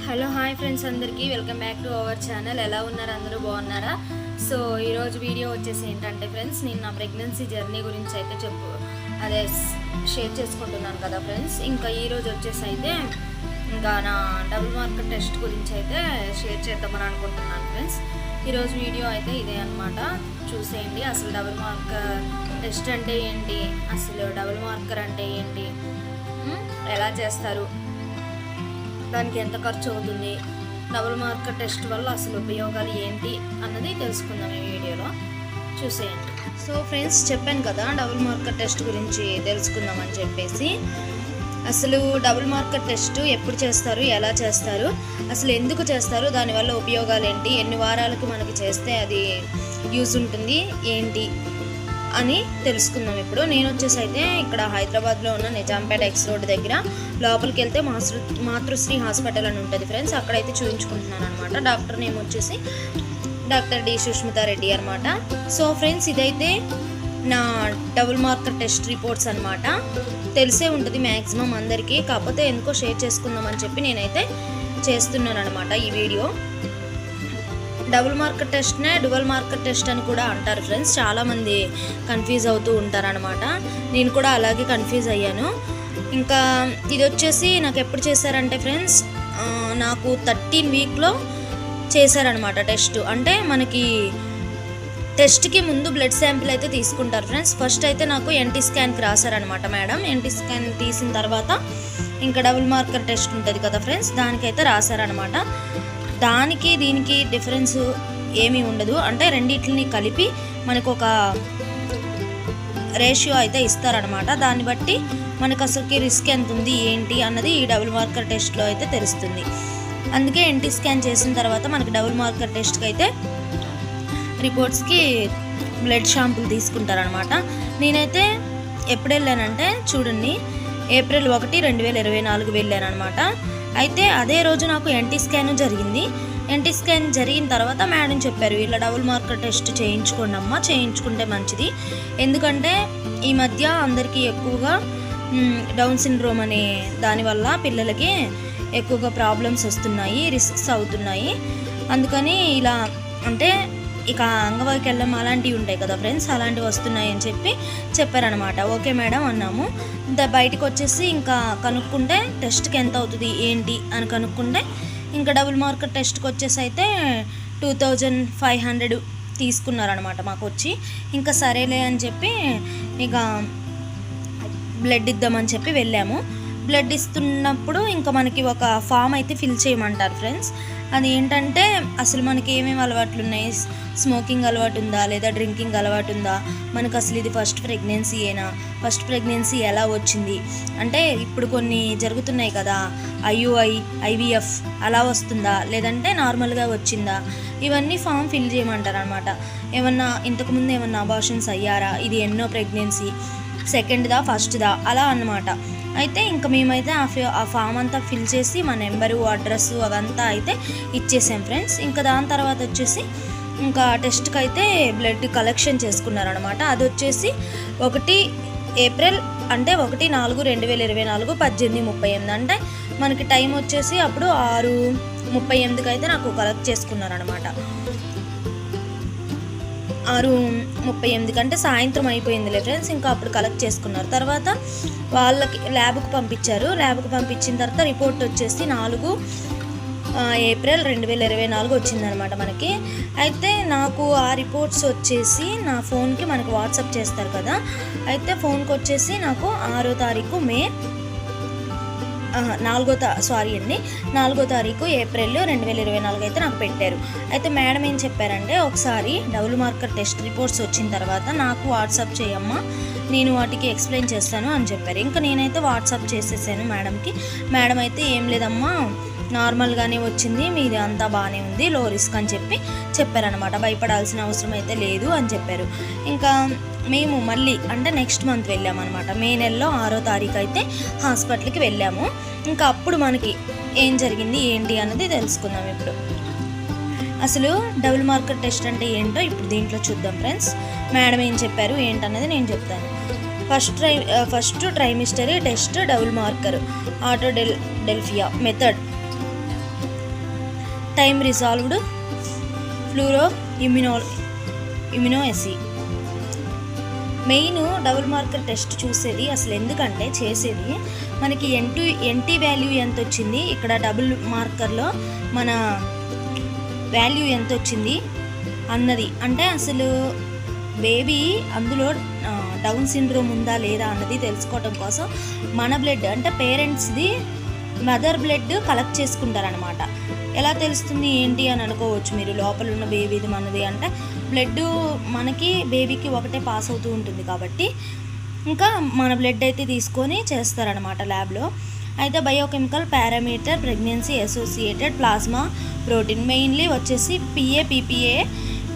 Hello hi friends, అందరికీ welcome back to our channel. ఎలా ఉన్నారు? అందరూ బాగున్నారా? సో ఈరోజు వీడియో వచ్చేసి ఏంటంటే ఫ్రెండ్స్, నేను నా ప్రెగ్నెన్సీ జర్నీ గురించి అయితే షేర్ చేసుకుంటున్నాను కదా ఫ్రెండ్స్. ఇంకా ఈరోజు వచ్చేసి అయితే ఇంకా నా డబుల్ మార్కర్ టెస్ట్ గురించి అయితే షేర్ చేద్దామని అనుకుంటున్నాను ఫ్రెండ్స్. ఈరోజు వీడియో అయితే ఇదే అనమాట, చూసేయండి. అసలు డబుల్ మార్కర్ టెస్ట్ అంటే ఏంటి, అసలు డబుల్ మార్కర్ అంటే ఏంటి, ఎలా చేస్తారు, దానికి ఎంత ఖర్చు అవుతుంది, డబుల్ మార్కర్ టెస్ట్ వల్ల అసలు ఉపయోగాలు ఏంటి అన్నది తెలుసుకుందాం ఈ వీడియోలో, చూసేయండి. సో ఫ్రెండ్స్, చెప్పాను కదా డబుల్ మార్కర్ టెస్ట్ గురించి తెలుసుకుందాం అని చెప్పేసి. అసలు డబుల్ మార్కర్ టెస్ట్ ఎప్పుడు చేస్తారు, ఎలా చేస్తారు, అసలు ఎందుకు చేస్తారు, దానివల్ల ఉపయోగాలు ఏంటి, ఎన్ని వారాలకు మనకి చేస్తే అది యూజ్ ఉంటుంది ఏంటి అని తెలుసుకుందాం ఇప్పుడు. నేను వచ్చేసి అయితే ఇక్కడ హైదరాబాద్లో ఉన్న నిజాంపేట ఎక్స్ రోడ్ దగ్గర లోపలికి వెళ్తే మాతృశ్రీ హాస్పిటల్ అని ఉంటుంది ఫ్రెండ్స్. అక్కడైతే చూపించుకుంటున్నాను అనమాట. డాక్టర్ నేమ్ వచ్చేసి డాక్టర్ డి సుష్మితా రెడ్డి అనమాట. సో ఫ్రెండ్స్, ఇదైతే నా డబుల్ మార్కర్ టెస్ట్ రిపోర్ట్స్ అనమాట. తెలిసే ఉంటుంది మ్యాక్సిమం అందరికీ, కాకపోతే ఎందుకో షేర్ చేసుకుందామని చెప్పి నేనైతే చేస్తున్నాను అనమాట ఈ వీడియో. డబుల్ మార్కర్ టెస్ట్నే డ్యువల్ మార్కర్ టెస్ట్ అని కూడా అంటారు ఫ్రెండ్స్. చాలామంది కన్ఫ్యూజ్ అవుతూ ఉంటారనమాట. నేను కూడా అలాగే కన్ఫ్యూజ్ అయ్యాను. ఇంకా ఇది వచ్చేసి నాకు ఎప్పుడు చేశారంటే ఫ్రెండ్స్, నాకు 13 వీక్లో చేశారనమాట టెస్ట్. అంటే మనకి టెస్ట్కి ముందు బ్లడ్ శాంపిల్ అయితే తీసుకుంటారు ఫ్రెండ్స్. ఫస్ట్ అయితే నాకు ఎన్టీ స్కాన్కి రాశారనమాట మేడం. ఎన్టీ స్కాన్ తీసిన తర్వాత ఇంకా డబుల్ మార్కర్ టెస్ట్ ఉంటుంది కదా ఫ్రెండ్స్, దానికైతే రాశారనమాట. దానికి దీనికి డిఫరెన్స్ ఏమీ ఉండదు. అంటే రెండింటిని కలిపి మనకు ఒక రేషియో అయితే ఇస్తారనమాట. దాన్ని బట్టి మనకు అసలుకి రిస్క్ ఎంత ఉంది ఏంటి అన్నది ఈ డబుల్ మార్కర్ టెస్ట్లో అయితే తెలుస్తుంది. అందుకే ఎన్టీ స్కాన్ చేసిన తర్వాత మనకి డబుల్ మార్కర్ టెస్ట్కి అయితే రిపోర్ట్స్కి బ్లడ్ షాంపుల్ తీసుకుంటారనమాట. నేనైతే ఎప్పుడు వెళ్ళానంటే చూడండి, ఏప్రిల్ 1, 2024 వెళ్ళాను అనమాట. అయితే అదే రోజు నాకు ఎన్టీ స్కాన్ జరిగింది. ఎన్టీ స్కాన్ జరిగిన తర్వాత మేడం చెప్పారు, ఇలా డబుల్ మార్కర్ టెస్ట్ చేయించుకోండి అమ్మా, చేయించుకుంటే మంచిది. ఎందుకంటే ఈ మధ్య అందరికీ ఎక్కువగా డౌన్ సిండ్రోమ్ అనే దానివల్ల పిల్లలకి ఎక్కువగా ప్రాబ్లమ్స్ వస్తున్నాయి, రిస్క్స్ అవుతున్నాయి. అందుకని ఇలా అంటే ఇక అంగవైకల్యం అలాంటివి ఉంటాయి కదా ఫ్రెండ్స్, అలాంటివి వస్తున్నాయి అని చెప్పి చెప్పారనమాట. ఓకే మేడం అన్నాము. బయటకు వచ్చేసి ఇంకా కనుక్కుంటే టెస్ట్కి ఎంత అవుతుంది ఏంటి అని కనుక్కుంటే ఇంకా డబుల్ మార్కర్ టెస్ట్కి వచ్చేసి అయితే 2500 తీసుకున్నారనమాట మాకు వచ్చి. ఇంకా సరేలే అని చెప్పి ఇక బ్లడ్ ఇద్దామని చెప్పి వెళ్ళాము. బ్లడ్ ఇస్తున్నప్పుడు ఇంకా మనకి ఒక ఫామ్ అయితే ఫిల్ చేయమంటారు ఫ్రెండ్స్. అది ఏంటంటే అసలు మనకి ఏమేమి అలవాట్లు ఉన్నాయి, స్మోకింగ్ అలవాటు ఉందా లేదా డ్రింకింగ్ అలవాటు ఉందా, మనకు అసలు ఇది ఫస్ట్ ప్రెగ్నెన్సీ ఏనా, ఫస్ట్ ప్రెగ్నెన్సీ ఎలా వచ్చింది, అంటే ఇప్పుడు కొన్ని జరుగుతున్నాయి కదా IUI IVF అలా వస్తుందా లేదంటే నార్మల్గా వచ్చిందా, ఇవన్నీ ఫామ్ ఫిల్ చేయమంటారు అనమాట. ఏమన్నా ఇంతకుముందు ఏమన్నా అబార్షన్స్ అయ్యారా, ఇది ఎన్నో ప్రెగ్నెన్సీ, సెకండ్దా ఫస్ట్దా అలా అన్నమాట. అయితే ఇంకా మేమైతే ఆ ఫామ్ అంతా ఫిల్ చేసి మా నెంబరు అడ్రస్ అవంతా అయితే ఇచ్చేసాం ఫ్రెండ్స్. ఇంకా దాని తర్వాత వచ్చేసి ఇంకా టెస్ట్కి అయితే బ్లడ్ కలెక్షన్ చేసుకున్నారనమాట. అది వచ్చేసి 1 ఏప్రిల్ అంటే 1/4/2024 18:38, అంటే మనకి టైం వచ్చేసి అప్పుడు 6:38కి అయితే నాకు కలెక్ట్ చేసుకున్నారనమాట. 6:38 అంటే సాయంత్రం అయిపోయిందిలే ఫ్రెండ్స్. ఇంకా అప్పుడు కలెక్ట్ చేసుకున్నారు. తర్వాత వాళ్ళకి ల్యాబ్కి పంపించారు. ల్యాబ్కి పంపించిన తర్వాత రిపోర్ట్ వచ్చేసి 4 ఏప్రిల్ 2024 వచ్చిందనమాట మనకి. అయితే నాకు ఆ రిపోర్ట్స్ వచ్చేసి నా ఫోన్కి మనకి వాట్సాప్ చేస్తారు కదా, అయితే ఫోన్కి వచ్చేసి నాకు 6వ తారీఖు మే 4వ తారీఖు ఏప్రిల్ 2024 అయితే నాకు పెట్టారు. అయితే మేడం ఏం చెప్పారంటే, ఒకసారి డబుల్ మార్కర్ టెస్ట్ రిపోర్ట్స్ వచ్చిన తర్వాత నాకు వాట్సాప్ చేయమ్మా, నేను వాటికి ఎక్స్ప్లెయిన్ చేస్తాను అని చెప్పారు. ఇంకా నేనైతే వాట్సాప్ చేసేసాను మేడంకి. మేడం అయితే ఏం లేదమ్మా, నార్మల్గానే వచ్చింది, మీది అంతా బాగానే ఉంది, లో రిస్క్ అని చెప్పారనమాట. భయపడాల్సిన అవసరం అయితే లేదు అని చెప్పారు. ఇంకా మేము మళ్ళీ అంటే నెక్స్ట్ మంత్ వెళ్ళామన్నమాట. మే నెలలో 6వ తారీఖు అయితే హాస్పిటల్కి వెళ్ళాము. ఇంకా అప్పుడు మనకి ఏం జరిగింది ఏంటి అన్నది తెలుసుకుందాం ఇప్పుడు. అసలు డబుల్ మార్కర్ టెస్ట్ అంటే ఏంటో ఇప్పుడు దీంట్లో చూద్దాం ఫ్రెండ్స్. మేడం ఏం చెప్పారు ఏంటన్నది నేను చెప్తాను. First trimester test double marker AutoDELFIA method time resolved fluoro immunoassay. Main double marker test చూసేది అసలు ఎందుకంటే చేసేది మనకి ఎన్టీ వాల్యూ ఎంత వచ్చింది, ఇక్కడ డబుల్ మార్కర్లో మన వాల్యూ ఎంత వచ్చింది అన్నది, అంటే అసలు బేబీ అందులో డౌన్ సిండ్రోమ్ ఉందా లేదా అన్నది తెలుసుకోవటం కోసం మన బ్లడ్ అంటే పేరెంట్స్ది మదర్ బ్లడ్ కలెక్ట్ చేసుకుంటారనమాట. ఎలా తెలుస్తుంది ఏంటి అని అనుకోవచ్చు మీరు, లోపల ఉన్న బేబీది మనది అంటే బ్లడ్ మనకి బేబీకి ఒకటే పాస్ అవుతూ ఉంటుంది కాబట్టి ఇంకా మన బ్లడ్ అయితే తీసుకొని చేస్తారనమాట ల్యాబ్లో. అయితే biochemical parameter pregnancy associated plasma protein mainly వచ్చేసి PPA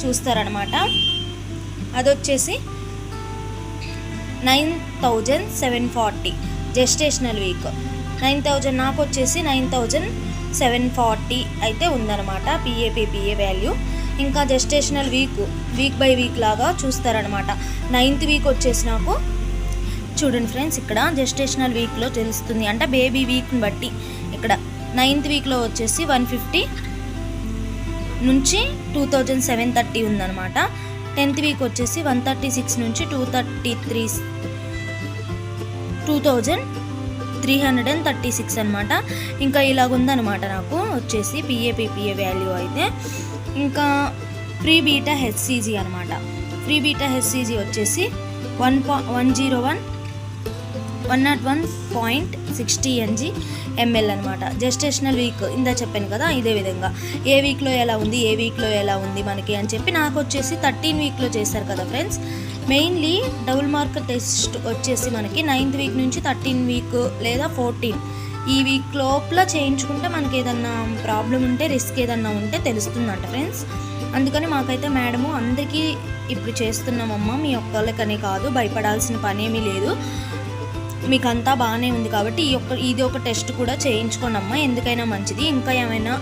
చూస్తారనమాట. అది వచ్చేసి 9740 జెస్టేషనల్ వీక్. 9000 నాకు వచ్చేసి 9740 అయితే ఉందన్నమాట PPA వాల్యూ. ఇంకా జెస్టేషనల్ వీక్ బై వీక్ లాగా చూస్తారనమాట. 9th వీక్ వచ్చేసి నాకు చూడండి ఫ్రెండ్స్, ఇక్కడ జెస్టేషనల్ వీక్లో తెలుస్తుంది అంటే బేబీ వీక్ని బట్టి. ఇక్కడ 9th వీక్లో వచ్చేసి 150 నుంచి 2730 ఉందన్నమాట. 10th వీక్ వచ్చేసి 136 నుంచి 2336 అనమాట. ఇంకా ఇలాగ ఉందన్నమాట నాకు వచ్చేసి PPA వాల్యూ అయితే. ఇంకా ఫ్రీ బీటా హెచ్సిజీ అనమాట. ఫ్రీ బీటా హెచ్సిజీ వచ్చేసి 101.60 mg/ml అనమాట. జెస్టేషనల్ వీక్ ఇందా చెప్పాను కదా, ఇదే విధంగా ఏ వీక్లో ఎలా ఉంది మనకి అని చెప్పి నాకు వచ్చేసి 13 వీక్లో చేశారు కదా friends. Mainly double marker test వచ్చేసి మనకి 9th వీక్ నుంచి 13 వీక్ లేదా 14 ఈ వీక్ లోపల చేయించుకుంటే మనకి ఏదన్నా ప్రాబ్లం ఉంటే రిస్క్ ఏదన్నా ఉంటే తెలుస్తుందంట ఫ్రెండ్స్. అందుకని మాకైతే మేడము అందరికీ ఇప్పుడు చేస్తున్నామమ్మా, మీ ఒక్కళ్ళకనే కాదు, భయపడాల్సిన పని ఏమీ లేదు, మీకు అంతా బాగానే ఉంది కాబట్టి ఇది ఒక టెస్ట్ కూడా చేయించుకోండి అమ్మా, ఎందుకైనా మంచిది, ఇంకా ఏమైనా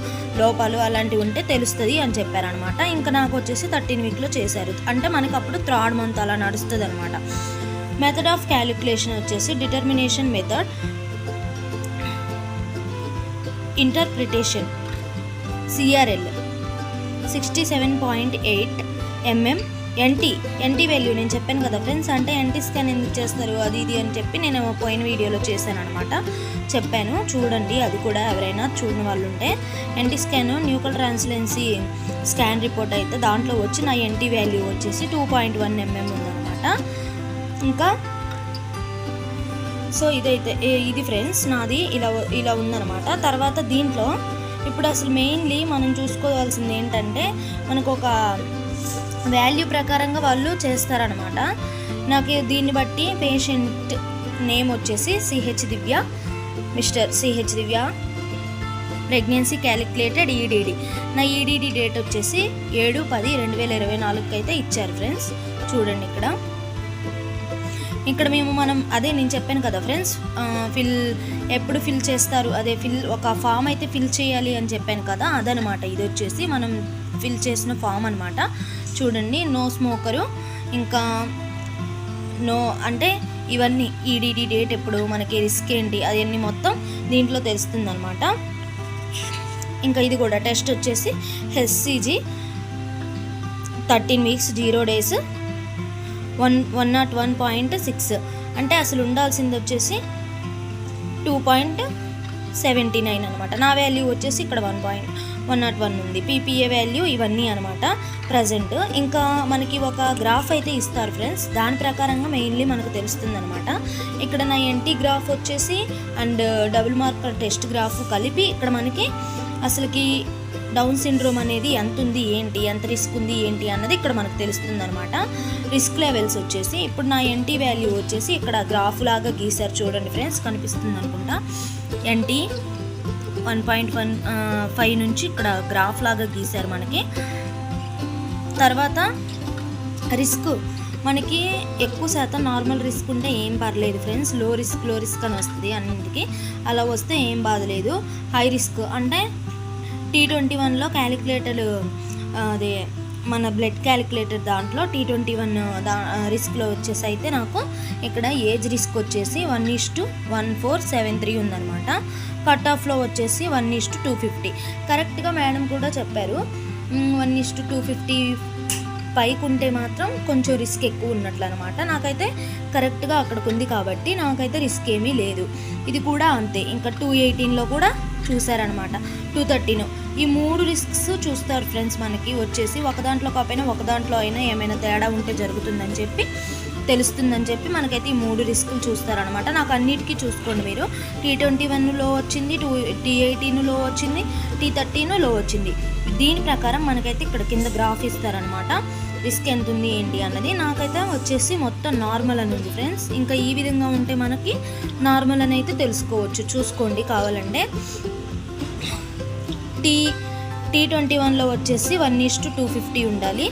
లోపాలు అలాంటివి ఉంటే తెలుస్తుంది అని చెప్పారనమాట. ఇంకా నాకు వచ్చేసి 13 వీక్లో చేశారు అంటే మనకి అప్పుడు 3rd మంత్ అలా నడుస్తుంది అనమాట. మెథడ్ ఆఫ్ క్యాలిక్యులేషన్ వచ్చేసి determination method, interpretation CRL 67.8 mm. NT value నేను చెప్పాను కదా ఫ్రెండ్స్, అంటే ఎన్టీ స్కాన్ ఎందుకు చేస్తారు అది ఇది అని చెప్పి నేను పోయిన వీడియోలో చేశాను అనమాట, చెప్పాను చూడండి, అది కూడా ఎవరైనా చూడని వాళ్ళు ఉంటే. NT scan nuchal ట్రాన్స్లెన్సీ scan report అయితే దాంట్లో వచ్చి నా ఎన్టీ వాల్యూ వచ్చేసి 2.1 mm ఉందన్నమాట. ఇంకా సో ఇది ఫ్రెండ్స్ నాది ఇలా ఉందన్నమాట. తర్వాత దీంట్లో ఇప్పుడు అసలు మెయిన్లీ మనం చూసుకోవాల్సింది ఏంటంటే మనకు ఒక వాల్యూ ప్రకారంగా వాళ్ళు చేస్తారనమాట. నాకు దీన్ని బట్టి పేషెంట్ నేమ్ వచ్చేసి మిస్టర్ CH దివ్య, ప్రెగ్నెన్సీ క్యాలిక్యులేటెడ్ EDD. నా EDD డేట్ వచ్చేసి 7/10/2024 అయితే ఇచ్చారు ఫ్రెండ్స్. చూడండి ఇక్కడ మనం అదే నేను చెప్పాను కదా ఫ్రెండ్స్, ఎప్పుడు ఫిల్ చేస్తారు, అదే ఒక ఫామ్ అయితే ఫిల్ చేయాలి అని చెప్పాను కదా, అదనమాట. ఇది వచ్చేసి మనం ఫిల్ చేసిన ఫామ్ అనమాట. చూడండి, నో స్మోకరు, ఇంకా నో అంటే ఇవన్నీ EDD డేట్ ఎప్పుడు, మనకి రిస్క్ ఏంటి, అవన్నీ మొత్తం దీంట్లో తెలుస్తుంది అనమాట. ఇంకా ఇది కూడా టెస్ట్ వచ్చేసి HCG 13 వీక్స్ 0 days 101.6 అంటే అసలు ఉండాల్సింది వచ్చేసి 2.79 అనమాట. నా వాల్యూ వచ్చేసి ఇక్కడ 101 ఉంది. PPA వాల్యూ ఇవన్నీ అనమాట ప్రజెంట్. ఇంకా మనకి ఒక గ్రాఫ్ అయితే ఇస్తారు ఫ్రెండ్స్, దాని ప్రకారంగా మెయిన్లీ మనకు తెలుస్తుంది అనమాట. ఇక్కడ నా ఎన్టీ గ్రాఫ్ వచ్చేసి and double marker test graph కలిపి ఇక్కడ మనకి అసలుకి డౌన్ సిండ్రోమ్ అనేది ఎంత ఉంది ఏంటి, ఎంత రిస్క్ ఉంది ఏంటి అన్నది ఇక్కడ మనకు తెలుస్తుంది అనమాట. రిస్క్ లెవెల్స్ వచ్చేసి ఇప్పుడు నా ఎన్టీ వాల్యూ వచ్చేసి ఇక్కడ గ్రాఫ్ లాగా గీసారు చూడండి ఫ్రెండ్స్, కనిపిస్తుంది అనుకుంటా. ఎన్టీ 1.15 నుంచి ఇక్కడ గ్రాఫ్ లాగా గీసారు మనకి. తర్వాత రిస్క్ మనకి ఎక్కువ శాతం నార్మల్ రిస్క్ ఉంటే ఏం పర్లేదు ఫ్రెండ్స్, లో రిస్క్ అని వస్తుంది అన్నింటికి, అలా వస్తే ఏం బాధ లేదు. హై రిస్క్ అంటే T21లో క్యాలిక్యులేటర్, అదే మన బ్లడ్ క్యాలిక్యులేటర్ దాంట్లో T21 రిస్క్లో వచ్చేసి అయితే నాకు ఇక్కడ ఏజ్ రిస్క్ వచ్చేసి 1:1473 ఉందన్నమాట. కట్ ఆఫ్లో వచ్చేసి 1:250. కరెక్ట్గా మేడం కూడా చెప్పారు 1:250 పైకి ఉంటే మాత్రం కొంచెం రిస్క్ ఎక్కువ ఉన్నట్లు అనమాట. నాకైతే కరెక్ట్గా అక్కడికి ఉంది కాబట్టి నాకైతే రిస్క్ ఏమీ లేదు. ఇది కూడా అంతే. ఇంకా 218లో కూడా చూసారనమాట, 213. ఈ 3 రిస్క్స్ చూస్తారు ఫ్రెండ్స్. మనకి వచ్చేసి ఒక దాంట్లో కాకపోయినా ఒక దాంట్లో అయినా ఏమైనా తేడా ఉంటే జరుగుతుందని చెప్పి తెలుస్తుందని చెప్పి మనకైతే ఈ 3 రిస్కులు చూస్తారనమాట. నాకు అన్నిటికీ చూసుకోండి మీరు. T21లో వచ్చింది, T18లో వచ్చింది, T13లో వచ్చింది. దీని ప్రకారం మనకైతే ఇక్కడ కింద గ్రాఫ్ ఇస్తారనమాట, రిస్క్ ఎంత ఉంది ఏంటి అన్నది. నాకైతే వచ్చేసి మొత్తం నార్మల్ అని ఉంది ఫ్రెండ్స్. ఇంకా ఈ విధంగా ఉంటే మనకి నార్మల్ అని అయితే తెలుసుకోవచ్చు, చూసుకోండి కావాలంటే. T21లో వచ్చేసి 1:250 ఉండాలి,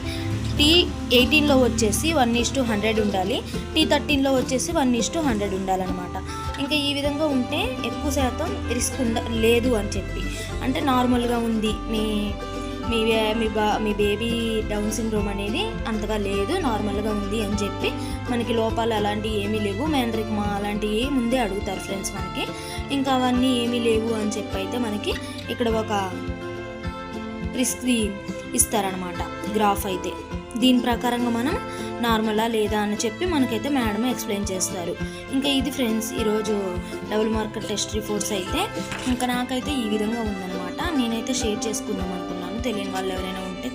T18లో వచ్చేసి 1:100 ఉండాలి, T13లో వచ్చేసి 1:100 ఉండాలన్నమాట. ఇంకా ఈ విధంగా ఉంటే ఎక్కువ శాతం రిస్క్ లేదు అని చెప్పి, అంటే నార్మల్గా ఉంది, మీ బేబీ డౌన్ సిండ్రోమ్ అనేది అంతగా లేదు, నార్మల్గా ఉంది అని చెప్పి మనకి లోపాలు అలాంటివి ఏమీ లేవు, మేనరికమా అలాంటివి ముందే అడుగుతారు ఫ్రెండ్స్ మనకి. ఇంకా అవన్నీ ఏమీ లేవు అని చెప్పి అయితే మనకి ఇక్కడ ఒక రిస్క్ ఇస్తారనమాట గ్రాఫ్ అయితే. దీని ప్రకారంగా మనం నార్మలా లేదా అని చెప్పి మనకైతే మేడం ఎక్స్ప్లెయిన్ చేస్తారు. ఇంకా ఇది ఫ్రెండ్స్ ఈరోజు డబుల్ మార్కర్ టెస్ట్ రిపోర్ట్స్ అయితే. ఇంకా నాకైతే ఈ విధంగా ఉందన్నమాట. నేనైతే షేర్ చేసుకుందాం అనుకున్నాను, తెలియని వాళ్ళు ఎవరైనా ఉంటే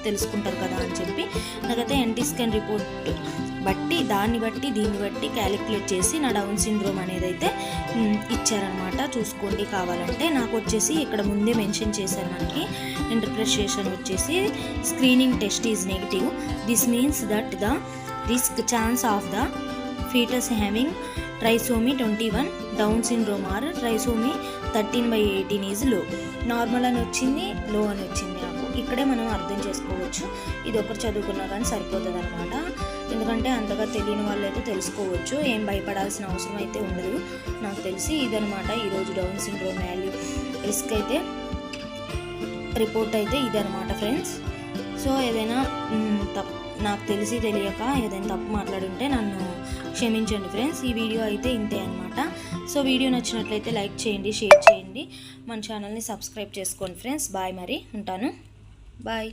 తెలుసుకుంటారు కదా అని చెప్పి. నాకైతే ఎన్టీ స్కాన్ రిపోర్ట్ దీన్ని బట్టి క్యాలిక్యులేట్ చేసి నా డౌన్ సిండ్రోమ్ అనేది అయితే ఇచ్చారనమాట. చూసుకోండి కావాలంటే. నాకు వచ్చేసి ఇక్కడ ముందే మెన్షన్ చేశారు మనకి ఇంటర్ప్రిటేషన్ వచ్చేసి screening test is negative. This means that the risk chance of the foetus having ట్రైసోమీ 21 down syndrome are ట్రైసోమీ 13/18 is low. Normal అని వచ్చింది, లో అని వచ్చింది. నాకు ఇక్కడే మనం అర్థం చేసుకోవచ్చు. ఇది ఒకటి చదువుకున్నా కానీ సరిపోతుంది అనమాట. ఎందుకంటే అంతగా తెలియని వాళ్ళు అయితే తెలుసుకోవచ్చు, ఏం భయపడాల్సిన అవసరం అయితే ఉండదు. నాకు తెలిసి ఇదనమాట ఈరోజు డౌన్ సిండ్రోమ్ వాల్యూ రిస్క్ అయితే రిపోర్ట్ అయితే ఇదనమాట ఫ్రెండ్స్. సో ఏదైనా నాకు తెలియక ఏదైనా తప్పు మాట్లాడుంటే నన్ను క్షమించండి ఫ్రెండ్స్. ఈ వీడియో అయితే ఇంతే అనమాట. సో వీడియో నచ్చినట్లయితే లైక్ చేయండి, షేర్ చేయండి, మన ఛానల్ని సబ్స్క్రైబ్ చేసుకోండి ఫ్రెండ్స్. బాయ్, మరి ఉంటాను, బాయ్.